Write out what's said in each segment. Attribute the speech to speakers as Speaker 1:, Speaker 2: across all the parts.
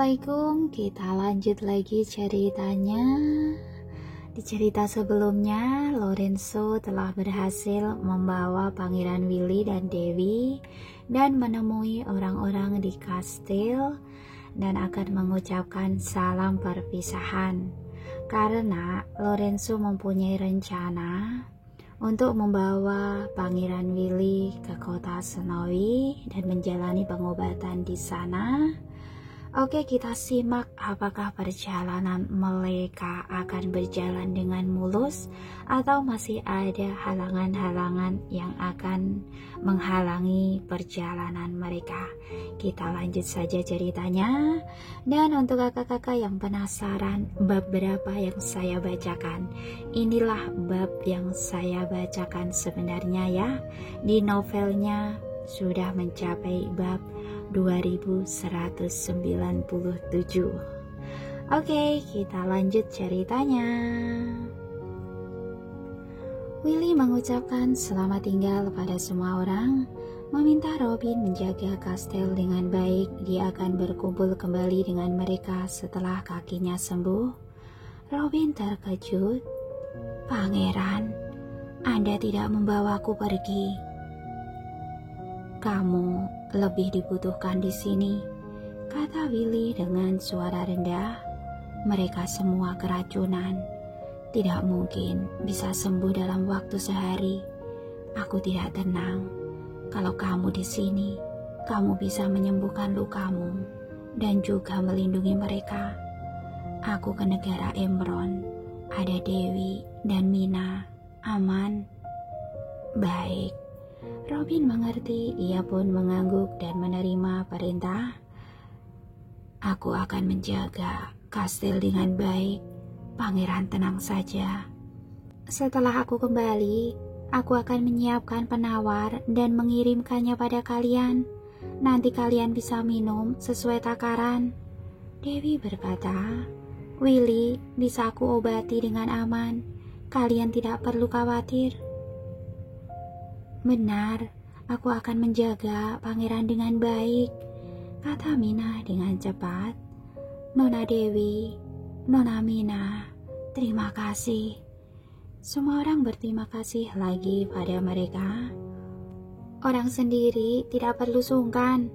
Speaker 1: Assalamualaikum, kita lanjut lagi ceritanya. Di cerita sebelumnya, Lorenzo telah berhasil membawa Pangeran Willy dan Dewi dan menemui orang-orang di kastil dan akan mengucapkan salam perpisahan. Karena Lorenzo mempunyai rencana untuk membawa Pangeran Willy ke kota Snowy dan menjalani pengobatan di sana. Oke, kita simak apakah perjalanan mereka akan berjalan dengan mulus atau masih ada halangan-halangan yang akan menghalangi perjalanan mereka. Kita lanjut saja ceritanya. Dan untuk kakak-kakak yang penasaran bab berapa yang saya bacakan, inilah bab yang saya bacakan sebenarnya ya. Di novelnya sudah mencapai bab 2197. Oke, kita lanjut ceritanya. Willy mengucapkan selamat tinggal pada semua orang, meminta Robin menjaga kastel dengan baik. Dia akan berkumpul kembali dengan mereka setelah kakinya sembuh. Robin terkejut. "Pangeran, Anda tidak membawaku pergi. Kamu lebih dibutuhkan di sini," kata Willy dengan suara rendah. "Mereka semua keracunan. Tidak mungkin bisa sembuh dalam waktu sehari. Aku tidak tenang. Kalau kamu di sini, kamu bisa menyembuhkan lukamu dan juga melindungi mereka. Aku ke negara Emron. Ada Dewi dan Mina. Aman?" "Baik." Robin mengerti, ia pun mengangguk dan menerima perintah. "Aku akan menjaga kastil dengan baik. Pangeran tenang saja. Setelah aku kembali, aku akan menyiapkan penawar dan mengirimkannya pada kalian. Nanti kalian bisa minum sesuai takaran." Dewi berkata, "Willy, bisa aku obati dengan aman. Kalian tidak perlu khawatir." "Benar, aku akan menjaga pangeran dengan baik," kata Mina dengan cepat. "Nona Dewi, Nona Mina, terima kasih." Semua orang berterima kasih lagi pada mereka. "Orang sendiri tidak perlu sungkan."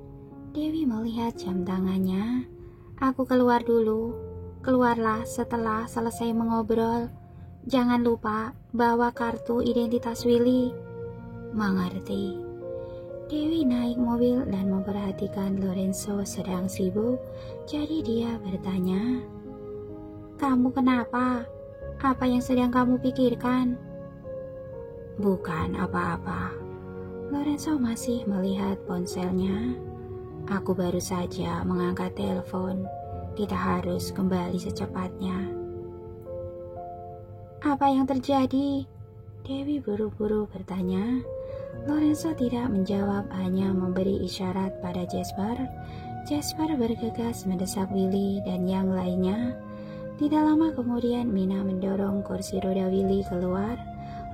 Speaker 1: Dewi melihat jam tangannya. "Aku keluar dulu." "Keluarlah setelah selesai mengobrol. Jangan lupa bawa kartu identitas Willy." "Mengerti." Dewi naik mobil dan memperhatikan Lorenzo sedang sibuk, jadi dia bertanya, "Kamu kenapa? Apa yang sedang kamu pikirkan?" "Bukan apa-apa." Lorenzo masih melihat ponselnya. "Aku baru saja mengangkat telepon. Kita harus kembali secepatnya." "Apa yang terjadi?" Dewi buru-buru bertanya. Lorenzo tidak menjawab, hanya memberi isyarat pada Jasper. Jasper bergegas mendesak Willy dan yang lainnya. Tidak lama kemudian Mina mendorong kursi roda Willy keluar.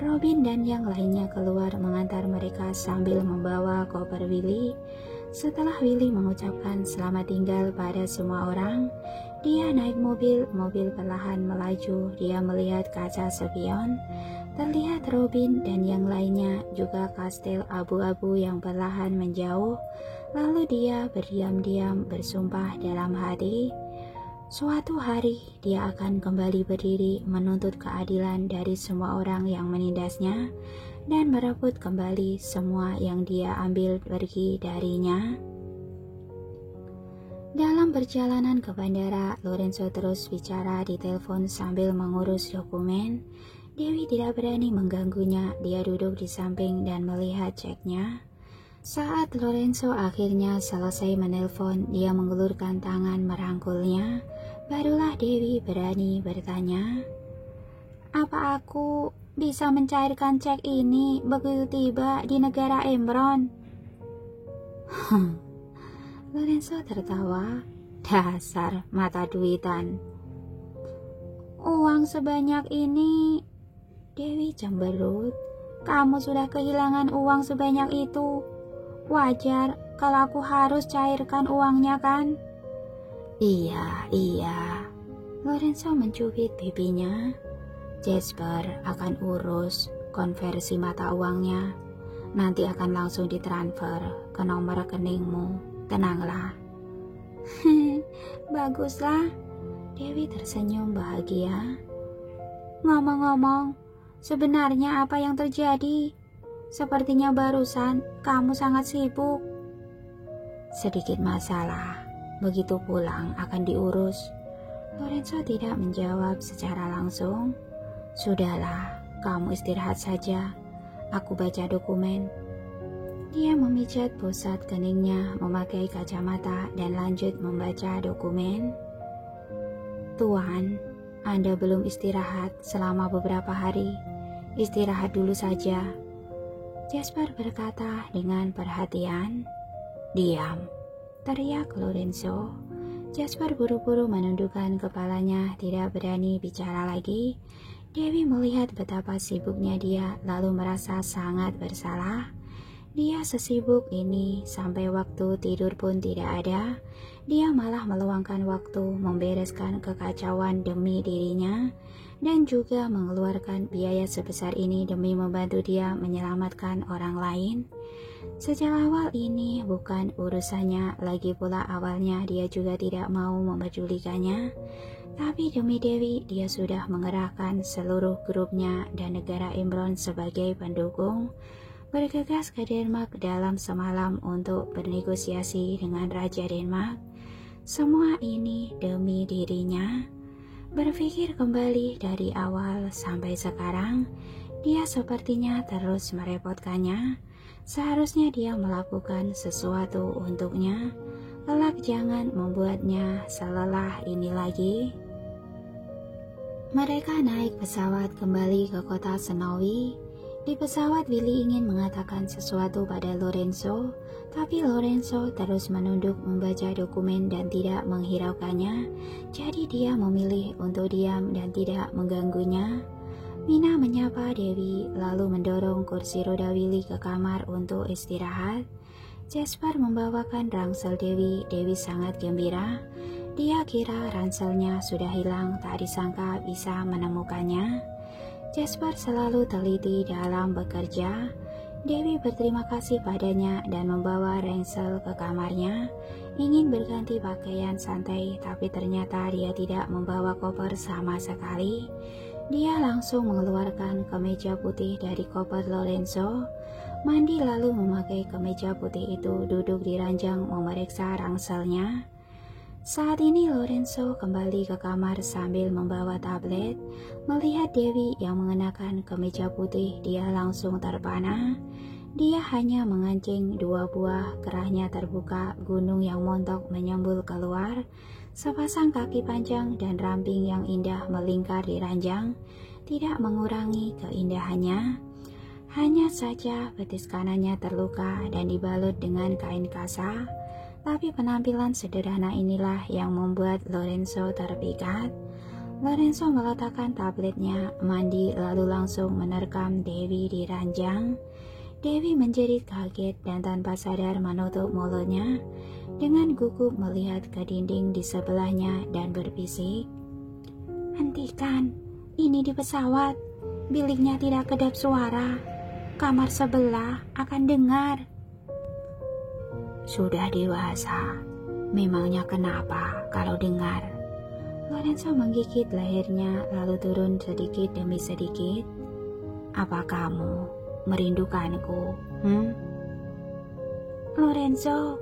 Speaker 1: Robin dan yang lainnya keluar mengantar mereka sambil membawa koper Willy. Setelah Willy mengucapkan selamat tinggal pada semua orang, dia naik mobil. Mobil perlahan melaju. Dia melihat kaca spion. Terlihat Robin dan yang lainnya, juga kastil abu-abu yang perlahan menjauh. Lalu dia berdiam-diam bersumpah dalam hati, suatu hari dia akan kembali berdiri menuntut keadilan dari semua orang yang menindasnya dan merebut kembali semua yang dia ambil pergi darinya. Dalam perjalanan ke bandara, Lorenzo terus bicara di telepon sambil mengurus dokumen. Dewi tidak berani mengganggunya. Dia duduk di samping dan melihat ceknya. Saat Lorenzo akhirnya selesai menelpon, dia mengulurkan tangan merangkulnya. Barulah Dewi berani bertanya, "Apa aku bisa mencairkan cek ini begitu tiba di negara Emron?" Lorenzo tertawa. "Dasar mata duitan." "Uang sebanyak ini," Dewi cemberut. "Kamu sudah kehilangan uang sebanyak itu. Wajar kalau aku harus cairkan uangnya kan?" Iya, iya. Lorenzo mencubit pipinya. Jasper akan urus konversi mata uangnya. Nanti akan langsung ditransfer ke nomor rekeningmu. Tenanglah. Baguslah. Dewi tersenyum bahagia. Ngomong-ngomong, sebenarnya apa yang terjadi? Sepertinya barusan kamu sangat sibuk. Sedikit masalah, begitu pulang akan diurus. Lorenzo tidak menjawab secara langsung. Sudahlah, kamu istirahat saja. Aku baca dokumen. Dia memijat pusat keningnya memakai kacamata dan lanjut membaca dokumen. Tuan, Anda belum istirahat selama beberapa hari. Istirahat dulu saja. Jasper berkata dengan perhatian. Diam, teriak Lorenzo. Jasper buru-buru menundukkan kepalanya, tidak berani bicara lagi. Dewi melihat betapa sibuknya dia, lalu merasa sangat bersalah. Dia sesibuk ini sampai waktu tidur pun tidak ada. Dia malah meluangkan waktu membereskan kekacauan demi dirinya dan juga mengeluarkan biaya sebesar ini demi membantu dia menyelamatkan orang lain. Sejak awal ini bukan urusannya, lagi pula awalnya dia juga tidak mau mempedulikannya. Tapi demi Dewi, dia sudah mengerahkan seluruh grupnya dan negara Imron sebagai pendukung. Bergegas ke Denmark dalam semalam untuk bernegosiasi dengan Raja Denmark. Semua ini demi dirinya. Berpikir kembali dari awal sampai sekarang, dia sepertinya terus merepotkannya. Seharusnya dia melakukan sesuatu untuknya. Kelak jangan membuatnya selelah ini lagi. Mereka naik pesawat kembali ke kota Snowy. Di pesawat Willy ingin mengatakan sesuatu pada Lorenzo, tapi Lorenzo terus menunduk membaca dokumen dan tidak menghiraukannya. Jadi dia memilih untuk diam dan tidak mengganggunya. Mina menyapa Dewi lalu mendorong kursi roda Willy ke kamar untuk istirahat. Jasper membawakan ransel Dewi. Dewi sangat gembira. Dia kira ranselnya sudah hilang, tak disangka bisa menemukannya. Jasper selalu teliti dalam bekerja. Dewi berterima kasih padanya dan membawa ransel ke kamarnya. Ingin berganti pakaian santai, tapi ternyata dia tidak membawa koper sama sekali. Dia langsung mengeluarkan kemeja putih dari koper Lorenzo. Mandi lalu memakai kemeja putih itu, duduk di ranjang memeriksa ranselnya. Saat ini Lorenzo kembali ke kamar sambil membawa tablet. Melihat Dewi yang mengenakan kemeja putih, dia langsung terpana. Dia hanya mengancing 2 buah kerahnya terbuka, gunung yang montok menyembul keluar. Sepasang kaki panjang dan ramping yang indah melingkar di ranjang, tidak mengurangi keindahannya. Hanya saja betis kanannya terluka dan dibalut dengan kain kasa. Tapi penampilan sederhana inilah yang membuat Lorenzo terpikat. Lorenzo meletakkan tabletnya, mandi lalu langsung menerkam Dewi di ranjang. Dewi menjerit kaget dan tanpa sadar menutup mulutnya. Dengan gugup melihat ke dinding di sebelahnya dan berbisik, "Hentikan, ini di pesawat. Biliknya tidak kedap suara. Kamar sebelah akan dengar." Sudah dewasa, memangnya kenapa kalau dengar? Lorenzo menggigit lehernya lalu turun sedikit demi sedikit. Apa kamu merindukanku? Lorenzo,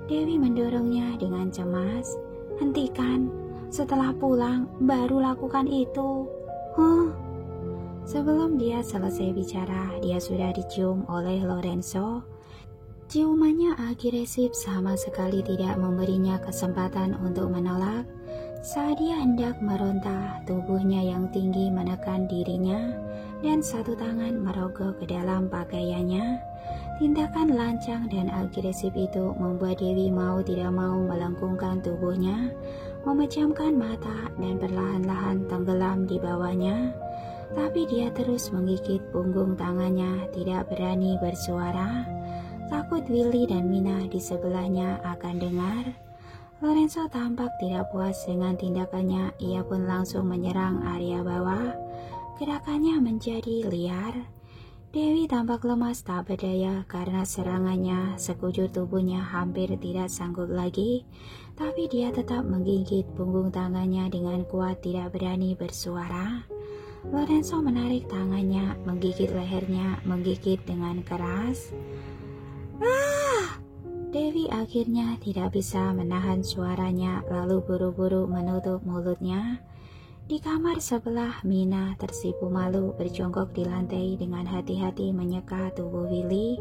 Speaker 1: Dewi mendorongnya dengan cemas. Hentikan, setelah pulang baru lakukan itu. Sebelum dia selesai bicara, dia sudah dicium oleh Lorenzo. Ciumannya agresif, sama sekali tidak memberinya kesempatan untuk menolak. Saat dia hendak meronta, tubuhnya yang tinggi menekan dirinya dan satu tangan merogoh ke dalam pakaiannya. Tindakan lancang dan agresif itu membuat Dewi mau tidak mau melengkungkan tubuhnya, memejamkan mata dan perlahan-lahan tenggelam di bawahnya. Tapi dia terus menggigit punggung tangannya, tidak berani bersuara. Takut Willy dan Mina di sebelahnya akan dengar. Lorenzo tampak tidak puas dengan tindakannya. Ia pun langsung menyerang area bawah. Gerakannya menjadi liar. Dewi tampak lemas tak berdaya karena serangannya. Sekujur tubuhnya hampir tidak sanggup lagi. Tapi dia tetap menggigit punggung tangannya dengan kuat, tidak berani bersuara. Lorenzo menarik tangannya, menggigit lehernya, menggigit dengan keras. Dewi akhirnya tidak bisa menahan suaranya, lalu buru-buru menutup mulutnya. Di kamar sebelah, Mina tersipu malu berjongkok di lantai dengan hati-hati menyeka tubuh Willy.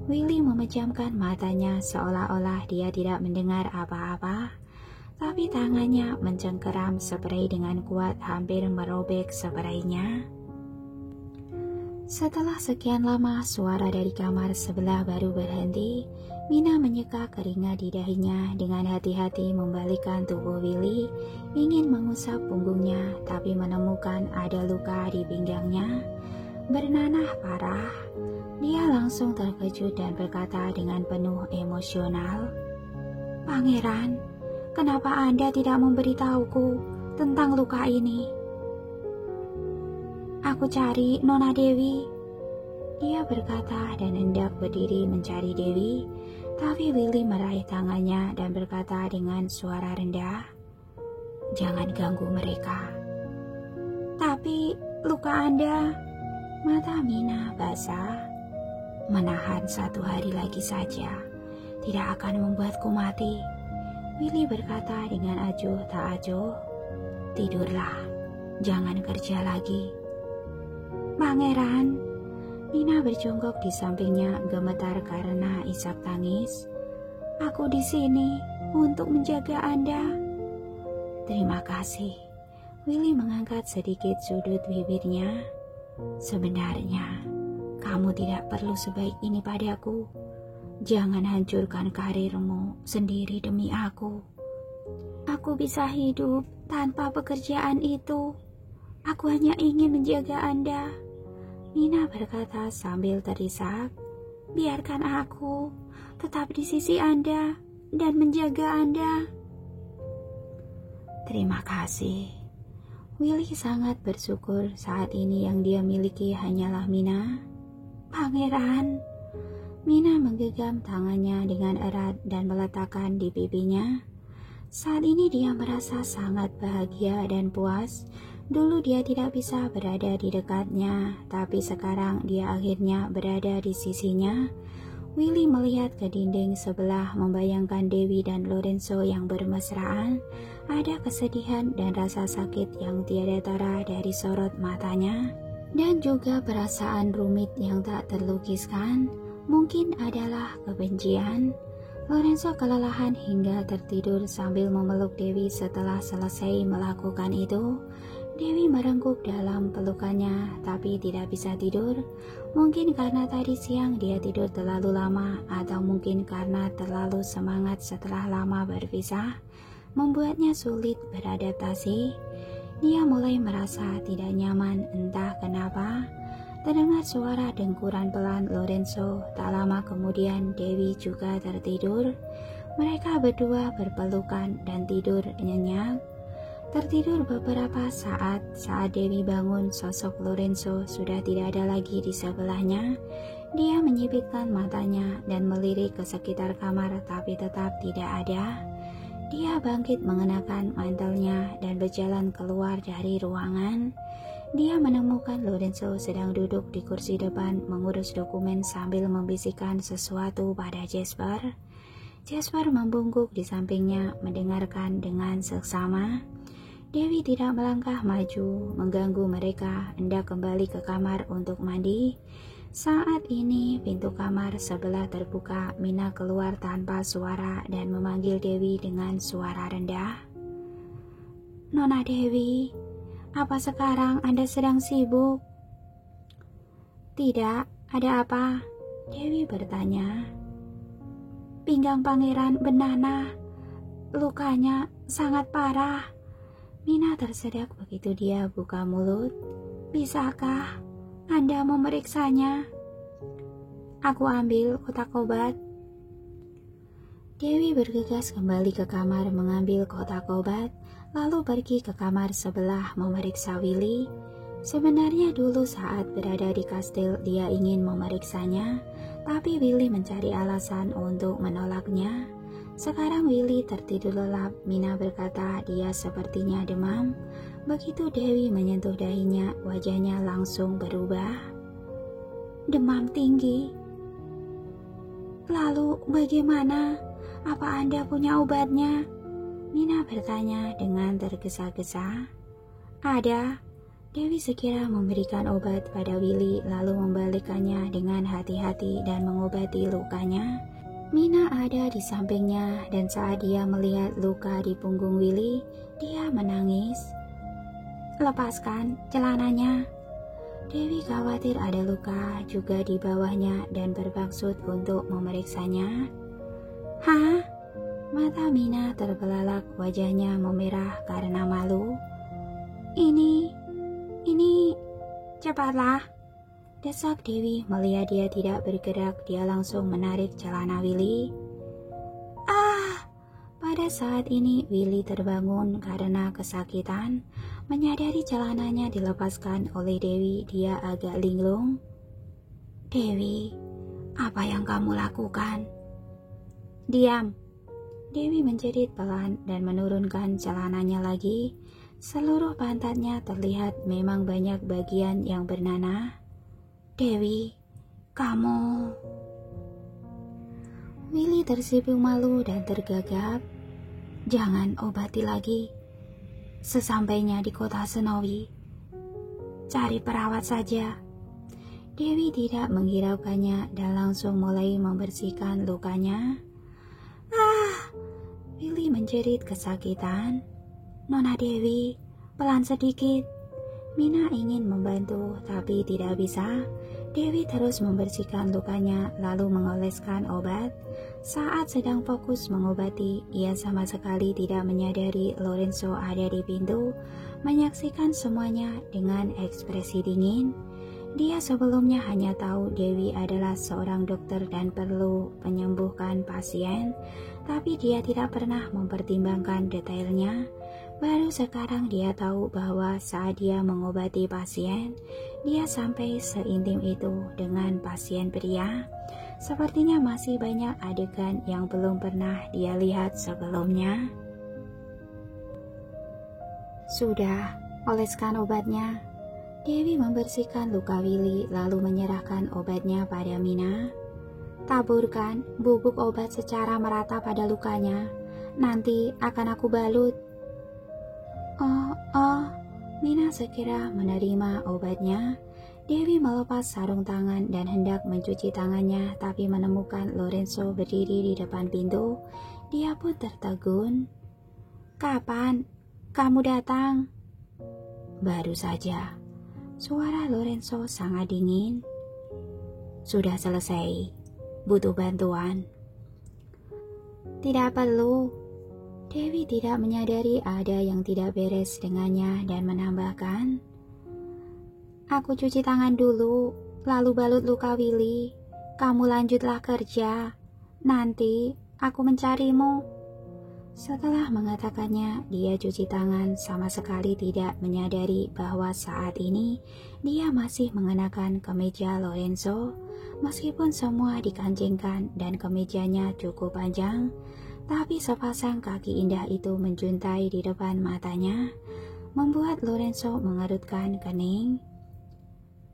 Speaker 1: Willy memejamkan matanya seolah-olah dia tidak mendengar apa-apa. Tapi tangannya mencengkeram sprei dengan kuat, hampir merobek spraynya. Setelah sekian lama, suara dari kamar sebelah baru berhenti. Mina menyeka keringat di dahinya, dengan hati-hati membalikkan tubuh Willy, ingin mengusap punggungnya, tapi menemukan ada luka di pinggangnya, bernanah parah. Dia langsung terkejut dan berkata dengan penuh emosional, "Pangeran, kenapa Anda tidak memberitahuku tentang luka ini? Aku cari Nona Dewi." Dia berkata dan hendak berdiri mencari Dewi, tapi Willy meraih tangannya dan berkata dengan suara rendah, "Jangan ganggu mereka." "Tapi luka Anda..." Mata Mina basah. "Menahan 1 hari lagi saja tidak akan membuatku mati," Willy berkata dengan acuh tak acuh. "Tidurlah, jangan kerja lagi." "Pangeran," Mina berjongkok di sampingnya, gemetar karena isak tangis. "Aku di sini untuk menjaga Anda." "Terima kasih." Willy mengangkat sedikit sudut bibirnya. "Sebenarnya kamu tidak perlu sebaik ini padaku. Jangan hancurkan karirmu sendiri demi aku." "Aku bisa hidup tanpa pekerjaan itu. Aku hanya ingin menjaga Anda," Mina berkata sambil terisak. "Biarkan aku tetap di sisi Anda dan menjaga Anda." "Terima kasih." Willy sangat bersyukur saat ini yang dia miliki hanyalah Mina. "Pangeran." Mina menggenggam tangannya dengan erat dan meletakkan di pipinya. Saat ini dia merasa sangat bahagia dan puas. Dulu dia tidak bisa berada di dekatnya, tapi sekarang dia akhirnya berada di sisinya. Willy melihat ke dinding sebelah, membayangkan Dewi dan Lorenzo yang bermesraan. Ada kesedihan dan rasa sakit yang tiada tara dari sorot matanya, dan juga perasaan rumit yang tak terlukiskan. Mungkin adalah kebencian. Lorenzo kelelahan hingga tertidur sambil memeluk Dewi. Setelah selesai melakukan itu, Dewi merengkuh dalam pelukannya, tapi tidak bisa tidur. Mungkin karena tadi siang dia tidur terlalu lama, atau mungkin karena terlalu semangat setelah lama berpisah, membuatnya sulit beradaptasi. Dia mulai merasa tidak nyaman, entah kenapa. Terdengar suara dengkuran pelan Lorenzo. Tak lama kemudian Dewi juga tertidur. Mereka berdua berpelukan dan tidur nyenyak. Tertidur beberapa saat Dewi bangun, sosok Lorenzo sudah tidak ada lagi di sebelahnya. Dia menyipitkan matanya dan melirik ke sekitar kamar, tapi tetap tidak ada. Dia bangkit mengenakan mantelnya dan berjalan keluar dari ruangan. Dia menemukan Lorenzo sedang duduk di kursi depan mengurus dokumen sambil membisikkan sesuatu pada Jasper. Jasper membungkuk di sampingnya mendengarkan dengan seksama. Dewi tidak melangkah maju, mengganggu mereka, hendak kembali ke kamar untuk mandi. Saat ini pintu kamar sebelah terbuka. Mina keluar tanpa suara dan memanggil Dewi dengan suara rendah. "Nona Dewi, apa sekarang Anda sedang sibuk?" "Tidak, ada apa?" Dewi bertanya. "Pinggang Pangeran bernanah. Lukanya sangat parah." Mina tersedak begitu dia buka mulut. "Bisakah Anda memeriksanya?" "Aku ambil kotak obat." Dewi bergegas kembali ke kamar mengambil kotak obat, lalu pergi ke kamar sebelah memeriksa Willy. Sebenarnya dulu saat berada di kastil dia ingin memeriksanya, tapi Willy mencari alasan untuk menolaknya. Sekarang Willy tertidur lelap. Mina berkata dia sepertinya demam. Begitu Dewi menyentuh dahinya, wajahnya langsung berubah. Demam tinggi. Lalu bagaimana? Apa Anda punya obatnya? Mina bertanya dengan tergesa-gesa. Ada. Dewi segera memberikan obat pada Willy lalu membalikkannya dengan hati-hati dan mengobati lukanya. Mina ada di sampingnya dan saat dia melihat luka di punggung Willy, dia menangis. Lepaskan celananya. Dewi khawatir ada luka juga di bawahnya dan bermaksud untuk memeriksanya. Hah? Mata Mina terbelalak, wajahnya memerah karena malu. Ini, cepatlah. Desak Dewi melihat dia tidak bergerak, dia langsung menarik celana Willy. Pada saat ini Willy terbangun karena kesakitan. Menyadari celananya dilepaskan oleh Dewi, dia agak linglung. Dewi, apa yang kamu lakukan? Diam. Dewi menjerit pelan dan menurunkan celananya lagi. Seluruh pantatnya terlihat memang banyak bagian yang bernanah. Dewi, kamu... Willy tersipu malu dan tergagap. Jangan obati lagi. Sesampainya di kota Senowi, cari perawat saja. Dewi tidak menghiraukannya dan langsung mulai membersihkan lukanya. Willy menjerit kesakitan. Nona Dewi, pelan sedikit. Mina ingin membantu tapi tidak bisa. Dewi terus membersihkan lukanya lalu mengoleskan obat. Saat sedang fokus mengobati, ia sama sekali tidak menyadari Lorenzo ada di pintu, menyaksikan semuanya dengan ekspresi dingin. Dia sebelumnya hanya tahu Dewi adalah seorang dokter dan perlu menyembuhkan pasien, tapi dia tidak pernah mempertimbangkan detailnya. Baru sekarang dia tahu bahwa saat dia mengobati pasien, dia sampai seintim itu dengan pasien pria. Sepertinya masih banyak adegan yang belum pernah dia lihat sebelumnya. Sudah, oleskan obatnya. Dewi membersihkan luka Willy lalu menyerahkan obatnya pada Mina. Taburkan bubuk obat secara merata pada lukanya. Nanti akan aku balut. Mina segera menerima obatnya. Dewi melepas sarung tangan dan hendak mencuci tangannya, tapi menemukan Lorenzo berdiri di depan pintu. Dia pun tertegun. Kapan kamu datang? Baru saja. Suara Lorenzo sangat dingin. Sudah selesai. Butuh bantuan? Tidak perlu. Dewi tidak menyadari ada yang tidak beres dengannya dan menambahkan, aku cuci tangan dulu, lalu balut luka Willy. Kamu lanjutlah kerja. Nanti aku mencarimu. Setelah mengatakannya, dia cuci tangan, sama sekali tidak menyadari bahwa saat ini dia masih mengenakan kemeja Lorenzo. Meskipun semua dikancingkan dan kemejanya cukup panjang, tapi sepasang kaki indah itu menjuntai di depan matanya, membuat Lorenzo mengerutkan kening.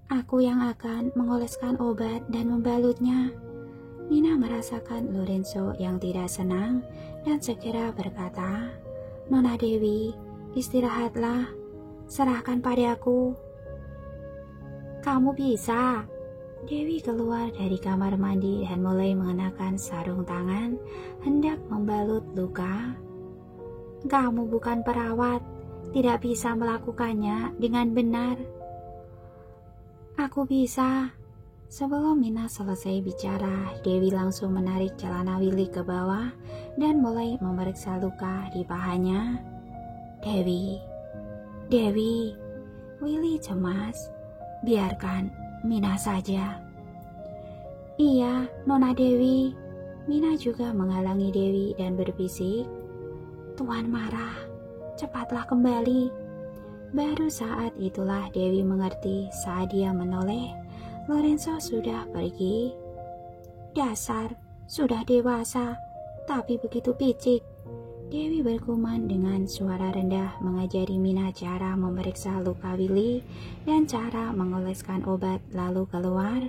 Speaker 1: Aku yang akan mengoleskan obat dan membalutnya. Mina merasakan Lorenzo yang tidak senang dan segera berkata, Nona Dewi, istirahatlah, serahkan padaku. Kamu bisa. Dewi keluar dari kamar mandi dan mulai mengenakan sarung tangan, hendak membalut luka. Kamu bukan perawat, tidak bisa melakukannya dengan benar. Aku bisa. Sebelum Mina selesai bicara, Dewi langsung menarik celana Willy ke bawah dan mulai memeriksa luka di pahanya. Dewi, Willy cemas. Biarkan Mina saja. Iya, Nona Dewi. Mina juga menghalangi Dewi dan berbisik, "Tuan marah, cepatlah kembali." Baru saat itulah Dewi mengerti saat dia menoleh, Lorenzo sudah pergi. "Dasar, sudah dewasa, tapi begitu picik," Dewi bergumam dengan suara rendah, mengajari Mina cara memeriksa luka Willy dan cara mengoleskan obat lalu keluar.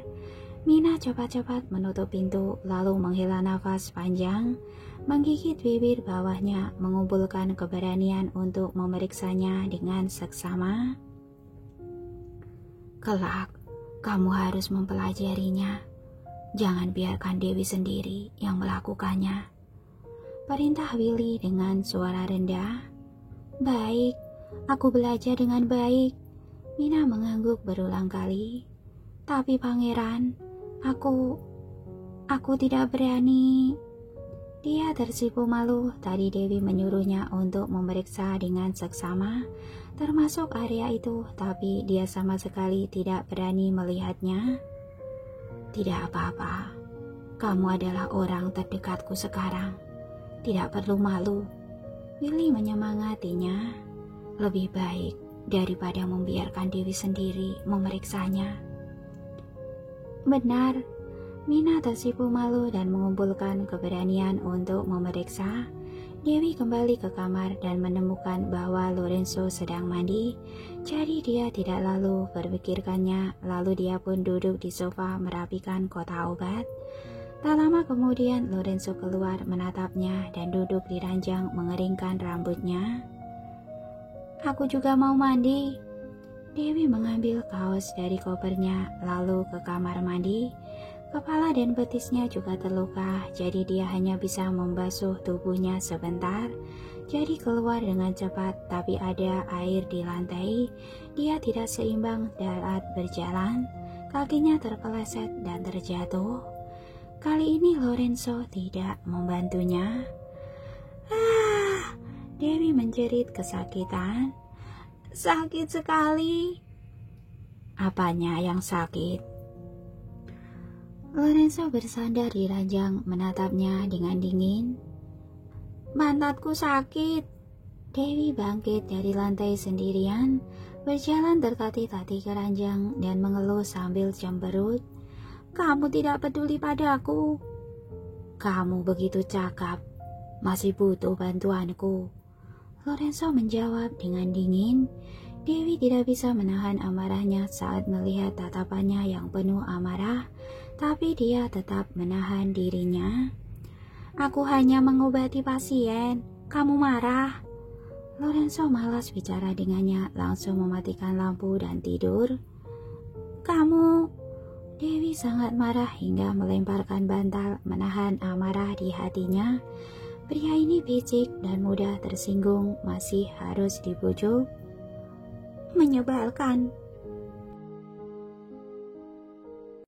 Speaker 1: Mina cepat-cepat menutup pintu lalu menghela nafas panjang, menggigit bibir bawahnya, mengumpulkan keberanian untuk memeriksanya dengan seksama. "Kelak, kamu harus mempelajarinya. Jangan biarkan Dewi sendiri yang melakukannya," perintah Willy dengan suara rendah. "Baik, aku belajar dengan baik," Mina mengangguk berulang kali. "Tapi pangeran, aku tidak berani." Dia tersipu malu. Tadi Dewi menyuruhnya untuk memeriksa dengan seksama, termasuk area itu, tapi dia sama sekali tidak berani melihatnya. "Tidak apa-apa, kamu adalah orang terdekatku sekarang. Tidak perlu malu," Willy menyemangatinya. "Lebih baik daripada membiarkan Dewi sendiri memeriksanya." "Benar," Mina tersipu malu dan mengumpulkan keberanian untuk memeriksa. Dewi kembali ke kamar dan menemukan bahwa Lorenzo sedang mandi, jadi dia tidak lalu berpikirkannya. Lalu dia pun duduk di sofa merapikan kotak obat. Tak lama kemudian Lorenzo keluar menatapnya dan duduk di ranjang mengeringkan rambutnya. "Aku juga mau mandi." Dewi mengambil kaos dari kopernya lalu ke kamar mandi. Kepala dan betisnya juga terluka, jadi dia hanya bisa membasuh tubuhnya sebentar. Jadi keluar dengan cepat, tapi ada air di lantai. Dia tidak seimbang saat berjalan, kakinya terpeleset dan terjatuh. Kali ini Lorenzo tidak membantunya. "Ah!" Dewi menjerit kesakitan. "Sakit sekali." "Apanya yang sakit?" Lorenzo bersandar di ranjang menatapnya dengan dingin. "Pantatku sakit." Dewi bangkit dari lantai sendirian, berjalan tertatih-tatih ke ranjang dan mengeluh sambil cemberut. "Kamu tidak peduli padaku." "Kamu begitu cakap, masih butuh bantuanku," Lorenzo menjawab dengan dingin. Dewi tidak bisa menahan amarahnya saat melihat tatapannya yang penuh amarah, tapi dia tetap menahan dirinya. "Aku hanya mengobati pasien, kamu marah." Lorenzo malas bicara dengannya, langsung mematikan lampu dan tidur. "Kamu..." Dewi sangat marah hingga melemparkan bantal, menahan amarah di hatinya. Pria ini picik dan mudah tersinggung, masih harus dibujuk. "Menyebalkan."